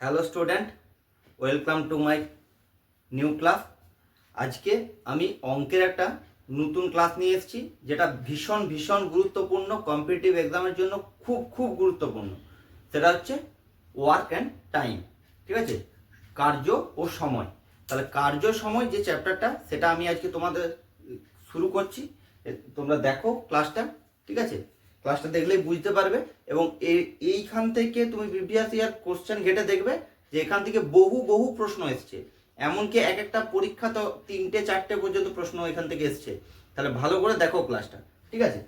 Hello student, welcome to my new class. আজকে আমি অঙ্কের একটা নতুন ক্লাস নিয়ে এসেছি, যেটা ভীষণ ভীষণ গুরুত্বপূর্ণ, কম্পিটিটিভ এক্সামের জন্য খুব খুব গুরুত্বপূর্ণ। সেটা হচ্ছে ওয়ার্ক অ্যান্ড টাইম। ঠিক আছে, কার্য ও সময়। তাহলে কার্য সময় যে চ্যাপ্টারটা, সেটা আমি আজকে তোমাদের শুরু করছি। তোমরা দেখো ক্লাসটা। ঠিক আছে, ক্লাসটা দেখলেই বুঝতে পারবে। এবং এইখান থেকে তুমি প্রিভিয়াস ইয়ার কোশ্চেন ঘেটে দেখবে যে এখান থেকে বহু বহু প্রশ্ন এসছে। এমনকি এক একটা পরীক্ষা তো 3টে 4টে পর্যন্ত প্রশ্ন এখান থেকে এসছে। তাহলে ভালো করে দেখো ক্লাসটা। ঠিক আছে,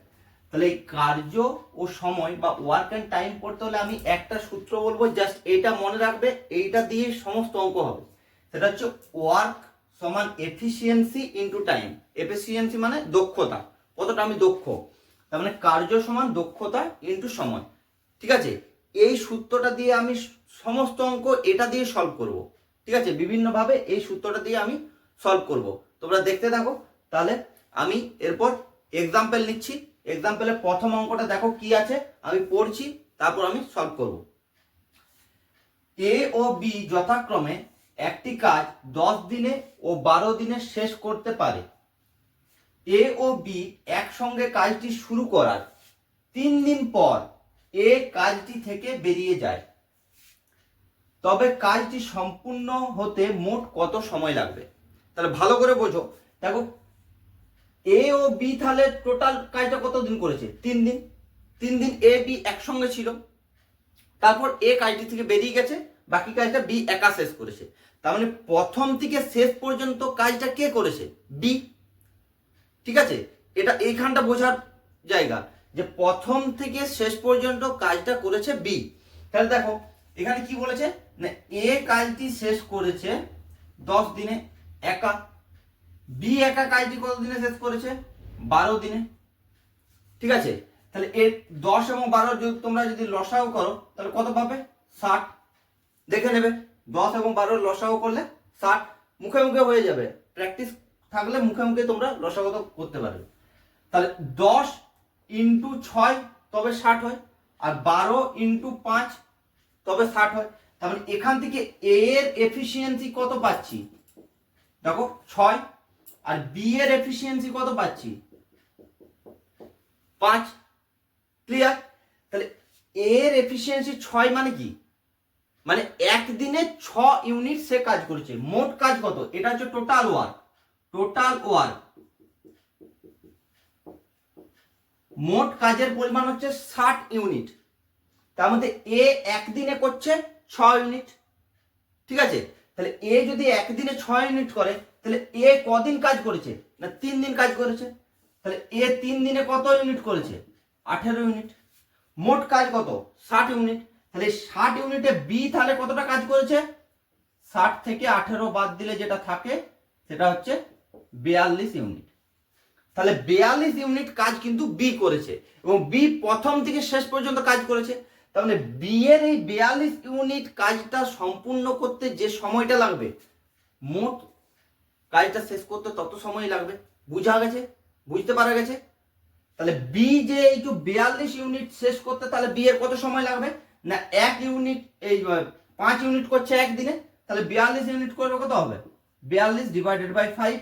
তাহলে এই কার্য ও সময় বা ওয়ার্ক অ্যান্ড টাইম পড়তে হলে আমি একটা সূত্র বলবো, জাস্ট এইটা মনে রাখবে, এইটা দিয়ে সমস্ত অঙ্ক হবে। সেটা হচ্ছে ওয়ার্ক সমান এফিসিয়েন্সি ইন্টু টাইম। এফিসিয়েন্সি মানে দক্ষতা, কতটা আমি দক্ষ। তার মানে কার্য সমান দক্ষতা ইন্টু সময়। ঠিক আছে, এই সূত্রটা দিয়ে আমি সমস্ত অঙ্ক এটা দিয়ে সলভ করব। ঠিক আছে, বিভিন্নভাবে এই সূত্রটা দিয়ে আমি সলভ করব। তোমরা দেখতে থাকো। তাহলে আমি এরপর এক্সাম্পল নিচ্ছি। এক্সাম্পলের প্রথম অঙ্কটা দেখো কি আছে, আমি পড়ছি, তারপর আমি সলভ করব। এ ও বি যথাক্রমে একটি কাজ 10 দিনে ও 12 দিনে শেষ করতে পারে। এ ও বি একসঙ্গে কাজটি শুরু করার 3 দিন পর এ কাজটি থেকে বেরিয়ে যায়, তবে কাজটি সম্পূর্ণ হতে মোট কত সময় লাগবে? তাহলে ভালো করে বোঝো। দেখো, এ ও বি তাহলে টোটাল কাজটা কত দিন করেছে? 3 দিন। 3 দিন এ বি একসঙ্গে ছিল, তারপর এ কাজটি থেকে বেরিয়ে গেছে, বাকি কাজটা বি একা শেষ করেছে। তার মানে প্রথম থেকে শেষ পর্যন্ত কাজটা কে করেছে? বি। ঠিক আছে, এটা এইখানটা বোঝার জায়গা যে প্রথম থেকে শেষ পর্যন্ত কাজটা করেছে বি। তাহলে দেখো এখানে কি বলেছে না, এ কাজটি শেষ করেছে 10 দিনে একা, বি একা কাজটি কত দিনে শেষ করেছে? 12 দিনে। ঠিক আছে, তাহলে এর 10 এবং 12 যদি তোমরা যদি লসাগু করো তাহলে কত পাবে? 60। দেখে নেবে, 10 এবং 12 লসাগু করলে 60 মুখে মুখে হয়ে যাবে। প্র্যাকটিস থাকলে মুখে মুখে তোমরা লসাগু করতে পারবে। তাহলে 10 ইন্টু 6 তবে 60 হয়, আর 12 ইন্টু 5 তবে 60 হয়। তার মানে এখান থেকে এ এর এফিসিয়েন্সি কত পাচ্ছি? দেখো 6। আর বি এর এফিসিয়েন্সি কত পাচ্ছি? 5। ক্লিয়ার? তাহলে এ এর এফিসিয়েন্সি 6 মানে কি? মানে একদিনে 6 ইউনিট সে কাজ করেছে। মোট কাজ কত? এটা হচ্ছে টোটাল ওয়ার্ক। টোটাল ওয়ার্ক, মোট কাজের পরিমাণ হচ্ছে 60 ইউনিট। তার মধ্যে এ একদিনে করছে 6 ইউনিট। ঠিক আছে, তাহলে এ যদি একদিনে 6 ইউনিট করে, তাহলে এ কদিন কাজ করেছে? না 3 দিন কাজ করেছে। তাহলে এ 3 দিনে কত ইউনিট করেছে? 18 ইউনিট। মোট কাজ কত? 60 ইউনিট। তাহলে 60 ইউনিটে বি তাহলে কতটা কাজ করেছে? 60 থেকে 18 বাদ দিলে যেটা থাকে সেটা হচ্ছে 42 ইউনিট। তাহলে 42 ইউনিট কাজ কিন্তু বি করেছে, এবং বি প্রথম থেকে শেষ পর্যন্ত কাজ করেছে। তার মানে বি এর এই 42 ইউনিট কাজটা সম্পূর্ণ করতে যে সময়টা লাগবে, মোট কাজটা শেষ করতে তত সময় লাগবে। বুঝা গেছে? বুঝতে পারা গেছে? তাহলে বি যে এই যে 42 ইউনিট শেষ করতে, তাহলে বি এর কত সময় লাগবে? না 1 ইউনিট, এই 5 ইউনিট করছে একদিনে, তাহলে 42 ইউনিট করবে কত হবে? 42 ডিভাইডেড বাই 5।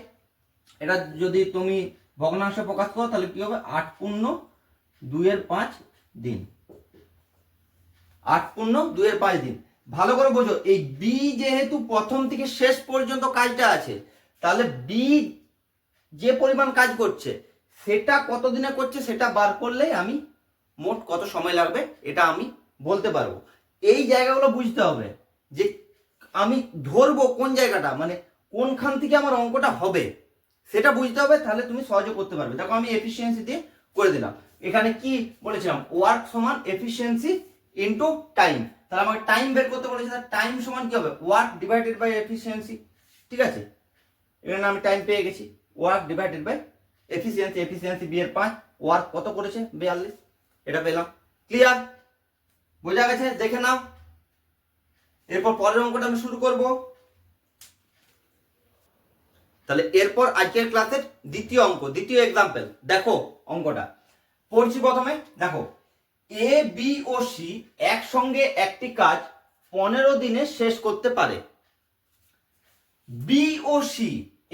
এটা যদি তুমি ভগ্নাংশে প্রকাশ করো তাহলে কি হবে? 8 পূর্ণ 2 এর 5 দিন। 8 পূর্ণ 2 এর 5 দিন। ভালো করে বোঝো, এই বি যেহেতু প্রথম থেকে শেষ পর্যন্ত কাজটা আছে, তাহলে বি যে পরিমাণ কাজ করছে সেটা কত দিনে করছে সেটা বার করলেই আমি মোট কত সময় লাগবে এটা আমি বলতে পারবো। এই জায়গাগুলো বুঝতে হবে যে আমি ধরবো কোন জায়গাটা, মানে কোনখান থেকে আমার অঙ্কটা হবে সেটা বুঝতে হবে, তাহলে তুমি সহজে করতে পারবে। দেখো আমি এফিসিয়েন্সি দিয়ে করে দিলাম। এখানে কি বলেছিলাম? ওয়ার্ক সমান এফিসিয়েন্সি ইন্টু টাইম। তাহলে আমাকে টাইম বের করতে বলেছে, টাইম সমান কি হবে? Work divided by efficiency. ঠিক আছে, এখানে আমি টাইম পেয়ে গেছি। Work divided by efficiency, efficiency B এর 5, ওয়ার্ক কত করেছে? 42, এটা পেলাম। ক্লিয়ার? বোঝা গেছে? দেখে নাও। এরপর পরের অঙ্কটা আমি শুরু করব। তাহলে এরপর আজকের ক্লাসের দ্বিতীয় অঙ্ক, দ্বিতীয় এক্সাম্পল। দেখো অঙ্কটা পড়ছি। প্রথমে দেখো, এ বি ও সি একসঙ্গে একটি কাজ 15 দিনে শেষ করতে পারে। বি ও সি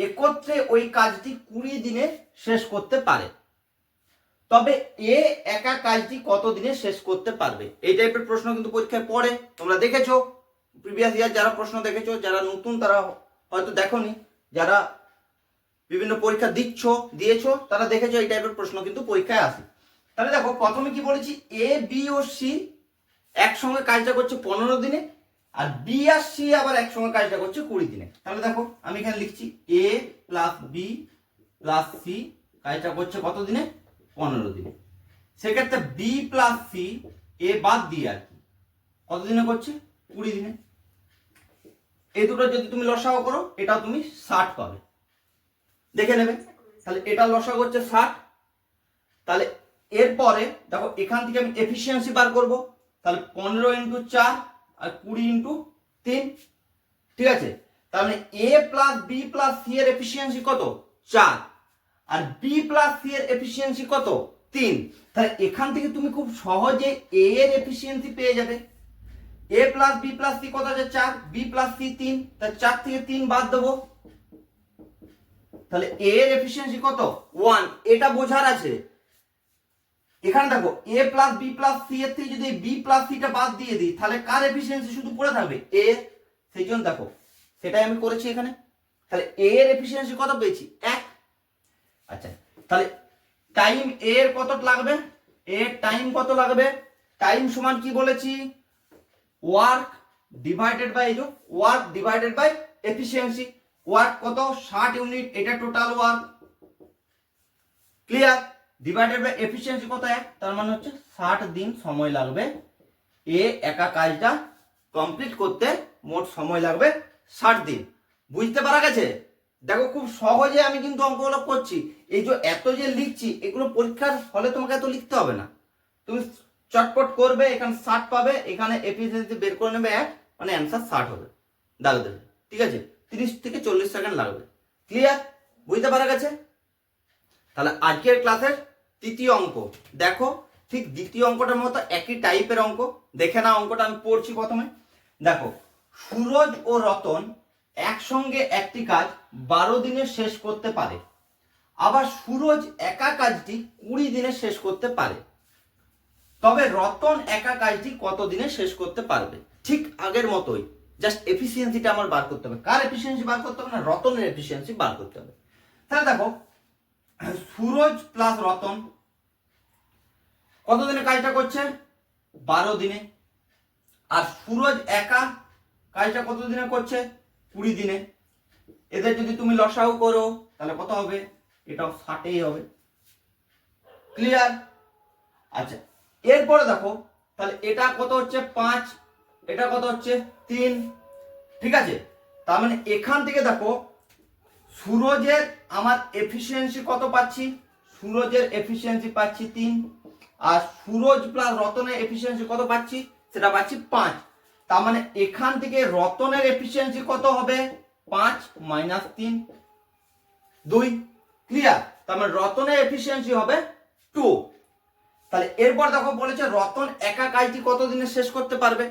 একত্রে ওই কাজটি 20 দিনে শেষ করতে পারে। তবে এ একা কাজটি কত দিনে শেষ করতে পারবে? এই টাইপের প্রশ্ন কিন্তু পরীক্ষায় পড়ে, তোমরা দেখেছো প্রিভিয়াস ইয়ার যারা প্রশ্ন দেখেছো, যারা নতুন তারা হয়তো দেখোনি, যারা বিভিন্ন পরীক্ষা দিয়েছো তারা দেখেছো এই টাইপের প্রশ্ন কিন্তু পরীক্ষায় আসে। তাহলে দেখো প্রথমে কি বলেছি, এ বি ও সি একসঙ্গে কাজটা করছে 15 দিনে, আর বি আর সি আবার একসঙ্গে কাজটা করছে 20 দিনে। তাহলে দেখো আমি এখানে লিখছি এ প্লাস বি প্লাস সি কাজটা করছে কত দিনে? 15 দিনে। সেক্ষেত্রে বি প্লাস সি এ বাদ দিয়ে আর কি কত দিনে করছে? 20 দিনে। এই দুটো যদি তুমি লসাগু করো এটাও তুমি 60 পাবে, দেখে নেবে। তাহলে এটা লসাগু হচ্ছে 60। তাহলে এরপরে দেখো এখান থেকে আমি এফিসিয়েন্সি বার করব। তাহলে 15 ইন্টু 4 আর 20 ইন্টু 3, ঠিক আছে। তার মানে এ প্লাস বি প্লাস সি এর এফিসিয়েন্সি কত? 4, আর বি প্লাস সি এর এফিসিয়েন্সি কত? 3। তাহলে এখান থেকে তুমি খুব সহজে এ এর এফিসিয়েন্সি পেয়ে যাবে। এ প্লাস বি প্লাস সি কত আছে? 4, বি প্লাস সি 3, তাহলে 4 থেকে 3 বাদ দেবো। তাহলে এ এর এফিসিয়েন্সি কত? 1। এটা বোঝার আছে। এখানে দেখো এ প্লাস বি প্লাস সি এর থেকে যদি বি প্লাস সিটা বাদ দিয়ে দিই তাহলে কার এফিসিয়েন্সি শুধু পড়ে থাকবে? এ। সেই জন্য দেখো সেটাই আমি করেছি এখানে। তাহলে এ এর এফিসিয়েন্সি কত পেয়েছি? 1। আচ্ছা, তাহলে টাইম এ এর কত লাগবে? এ টাইম কত লাগবে? টাইম সমান কি বলেছি? Work divided by work divided by efficiency. Work কত? 60 ইউনিট, এটা total work. Clear? Divided by efficiency কত? 1। তার মানে হচ্ছে 60 দিন সময় লাগবে এ একা কাজটা কমপ্লিট করতে। মোট সময় লাগবে 60 দিন। বুঝতে পারা গেছে? দেখো খুব সহজে আমি কিন্তু অঙ্কগুলো করছি। এই যে এত যে লিখছি এগুলো পরীক্ষার হলে তোমাকে এত লিখতে হবে না, তুমি চটপট করবে, এখানে 60 পাবে, এখানে এফিসিয়েন্সি বের করে নেবে 1, মানে অ্যান্সার 60 হবে, দাগ দেবে। ঠিক আছে, 30 থেকে 40 সেকেন্ড লাগবে। ক্লিয়ার? বুঝতে পারা গেছে? তাহলে আজকের ক্লাসের তৃতীয় অঙ্ক দেখো, ঠিক দ্বিতীয় অঙ্কটার মতো একই টাইপের অঙ্ক। দেখে না অঙ্কটা আমি পড়ছি প্রথমে। দেখো, সুরজ ও রতন একসঙ্গে একটি কাজ 12 দিনে শেষ করতে পারে। আবার সুরজ একা কাজটি 20 দিনে শেষ করতে পারে। তবে রতন একা কাজটি কত দিনে শেষ করতে পারবে? ঠিক আগের মতোই, জাস্ট এফিসিয়েন্সিটা আমার বার করতে হবে। কার এফিসিয়েন্সি বার করতে হবে? না, রতনের এফিসিয়েন্সি বার করতে হবে। তাহলে দেখো, সুরজ প্লাস রতন কত দিনে কাজটা করছে? 12 দিনে। আর সুরজ একা কাজটা কত দিনে করছে? 20 দিনে। এদের যদি তুমি লসাগু করো তাহলে কত হবে? এটাও 60ই হবে। ক্লিয়ার? আচ্ছা, এরপরে দেখো তাহলে এটা কত হচ্ছে? 5, এটা কত হচ্ছে? 3। ঠিক আছে, তার মানে এখান থেকে দেখো সুরজের আমার এফিসিয়েন্সি কত পাচ্ছি? সুরজের এফিসিয়েন্সি পাচ্ছি 3, আর সুরজ প্লাস রতনের এফিসিয়েন্সি কত পাচ্ছি? সেটা পাচ্ছি 5। তার মানে এখান থেকে রতনের এফিসিয়েন্সি কত হবে? 5 মাইনাস 3, 2। ক্লিয়ার? তার মানে রতনের এফিসিয়েন্সি হবে 2। তাহলে এরপর দেখো বলেছে রতন একা কাজটি কত দিনে শেষ করতে পারবে।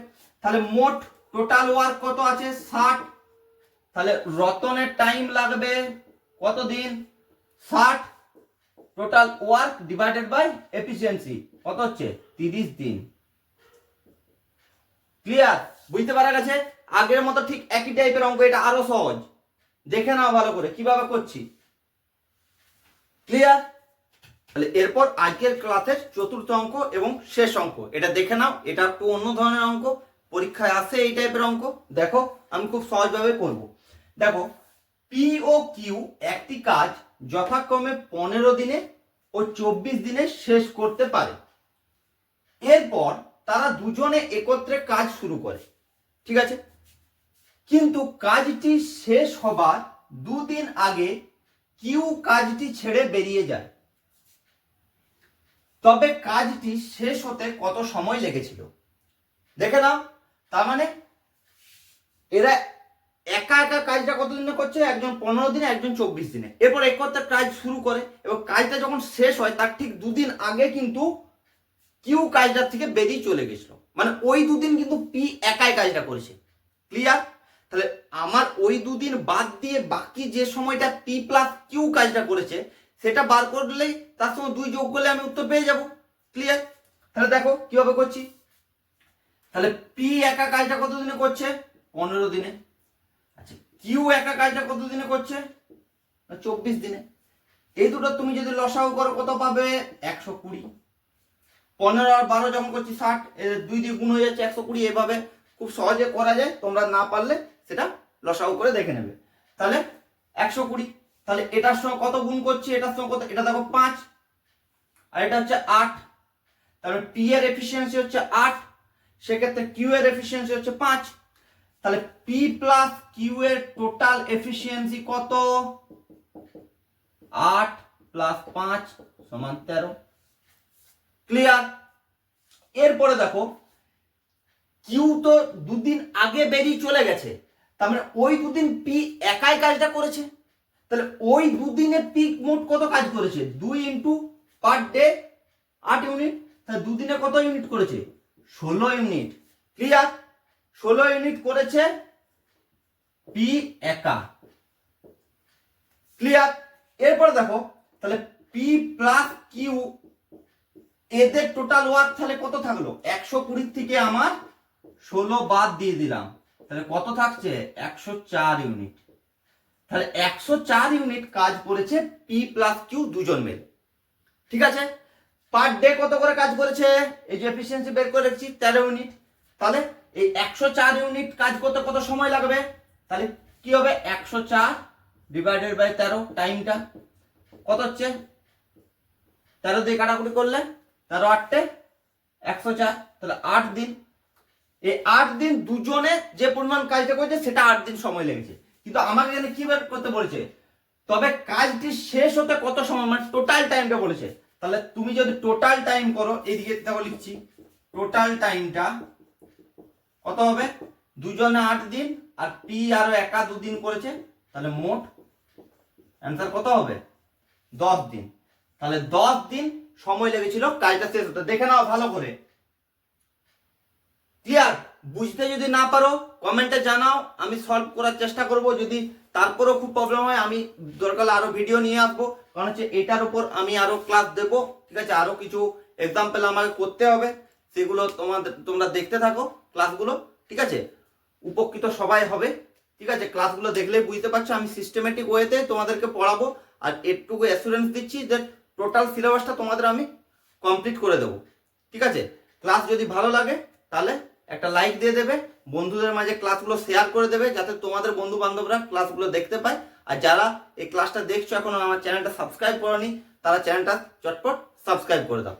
তাহলে মোট টোটাল ওয়ার্ক কত আছে? 60। তাহলে রতনের টাইম লাগবে কত দিন? 60। Total work divided by efficiency কত হচ্ছে? 30 দিন। ক্লিয়ার? বুঝতে পারা গেছে? আগের মতো ঠিক একই টাইপের অঙ্ক, এটা আরো সহজ। দেখে নাও ভালো করে কিভাবে করছি। ক্লিয়ার? তাহলে এরপর আজকের ক্লাসের চতুর্থ অঙ্ক এবং শেষ অঙ্ক, এটা দেখে নাও। এটা একটু অন্য ধরনের অঙ্ক, পরীক্ষায় আসে এই টাইপের অঙ্ক। দেখো আমি খুব সহজভাবে করব। দেখো, পি ও কিউ একটি কাজ যথাক্রমে 15 দিনে ও 24 দিনে শেষ করতে পারে। এরপর তারা দুজনে একত্রে কাজ শুরু করে। ঠিক আছে, কিন্তু কাজটি শেষ হবার 2 দিন আগে কিউ কাজটি ছেড়ে বেরিয়ে যায়। তবে কাজটি শেষ হতে কত সময় লেগেছিল? দেখে নাও। তার মানে এরা একা একা কাজটা কতদিনে করছে? একজন 15 দিনে, একজন 24 দিনে। এরপর একত্রে কাজ শুরু করে এবং কাজটা যখন শেষ হয় তার ঠিক 2 দিন আগে কিন্তু কিউ কাজটার থেকে বেরিয়ে চলে গেছিল। মানে ওই দুদিন কিন্তু পি একাই কাজটা করেছে। ক্লিয়ার? তাহলে আমার ওই দুদিন বাদ দিয়ে বাকি যে সময়টা পি প্লাস কিউ কাজটা করেছে সেটা বার করলেই তার সঙ্গে 2 যোগ করলে আমি উত্তর পেয়ে যাব। ক্লিয়ার? তাহলে দেখো কিভাবে করছি। তাহলে পি একা কাজটা কত দিনে করছে? 15 দিনে। আচ্ছা, কিউ একা কাজটা কত দিনে করছে? 24 দিনে। এই দুটো তুমি যদি লসাগু করো কত পাবে? 120। 15 আর 12 যখন করছি 60, 2 দিয়ে গুণ হয়ে যাচ্ছে 120। এভাবে খুব সহজে করা যায়, তোমরা না পারলে সেটা লসাগু করে দেখে নেবে। তাহলে 120, তাহলে এটার সঙ্গে কত গুণ করছি, এটার সঙ্গে কত, এটা দেখো 5 আর এটা হচ্ছে 8। তাহলে পি এর এফিসিয়েন্সি হচ্ছে 8, সেক্ষেত্রে কিউ এর এফিসিয়েন্সি হচ্ছে 5। তাহলে পি প্লাস কিউ এর টোটাল এফিসিয়েন্সি কত? 8 প্লাস 5 সমান 13। ক্লিয়ার? এরপরে দেখো কিউ তো দুদিন আগে বেরিয়ে চলে গেছে, তার মানে ওই দুদিন পি একাই কাজটা করেছে। তাহলে ওই দুদিনে পি মোট কত কাজ করেছে? 2 ইন্টু পার ডে 8 ইউনিট। তাহলে দুদিনে কত ইউনিট করেছে? 16 ইউনিট। ক্লিয়ার? 16 ইউনিট করেছে পি একা। ক্লিয়ার? এরপরে দেখো তাহলে পি প্লাস কিউ এদের টোটাল ওয়ার্ক তাহলে কত থাকলো? 120 থেকে আমার 16 বাদ দিয়ে দিলাম, তাহলে কত থাকছে? 104 ইউনিট। তাহলে 104 ইউনিট কাজ করেছে পি প্লাস কিউ দুজন মিলে। ঠিক আছে? পার ডে কত করে কাজ করেছে? এই যে এফিসিয়েন্সি বের করে রেখেছি 13 ইউনিট। তাহলে এই 104 ইউনিট কাজ করতে কত সময় লাগবে? তাহলে কি হবে? 104 ডিভাইডেড বাই 13, টাইমটা কত হচ্ছে? 13 দিয়ে কাটাকুটি করলে 13 8 104, তাহলে 8 দিন। এই 8 দিন দুজনে যে পরিমাণ কাজটা করেছে সেটা 8 দিন সময় লেগেছে। কিন্তু আমাকে এখানে কি বের করতে বলেছে? তবে কাজটি শেষ হতে কত সময়, মানে টোটাল টাইমটা বলেছে। তাহলে তুমি যদি টোটাল টাইম করো, এইদিকে দেখো লিখছি, টোটাল টাইমটা কত হবে? দুজনে 8 দিন আর পি আরো একা 2 দিন করেছে, তাহলে মোট অ্যান্সার কত হবে? 10 দিন। তাহলে 10 দিন সময় লেগেছিল কাজটা শেষ হতে। দেখে নাও ভালো করে। ক্লিয়ার? বুঝতে যদি না পারো কমেন্টে জানাও, আমি সলভ করার চেষ্টা করব। যদি তারপরেও খুব প্রবলেম হয় আমি দরকার আরো ভিডিও নিয়ে আসবো, কারণ হচ্ছে এটার উপর আমি আরো ক্লাস দেবো। ঠিক আছে? আরো কিছু এক্সাম্পল আমাকে করতে হবে, সেগুলো তোমরা দেখতে থাকো ক্লাসগুলো। ঠিক আছে? উপকৃত সবাই হবে। ঠিক আছে? ক্লাসগুলো দেখলেই বুঝতে পারছো আমি সিস্টেমেটিক ওয়েতে তোমাদেরকে পড়াবো। আর এটুকু অ্যাসুরেন্স দিচ্ছি যে টোটাল সিলেবাসটা তোমাদের আমি কমপ্লিট করে দেবো। ঠিক আছে? ক্লাস যদি ভালো লাগে তাহলে একটা লাইক দিয়ে দেবে, বন্ধুদের মাঝে ক্লাসগুলো শেয়ার করে দেবে যাতে তোমাদের বন্ধু বান্ধবরা ক্লাসগুলো দেখতে পায়। আর যারা এই ক্লাসটা দেখছো এখনো আমার চ্যানেলটা সাবস্ক্রাইব করোনি, তারা চ্যানেলটা চটপট সাবস্ক্রাইব করে দাও।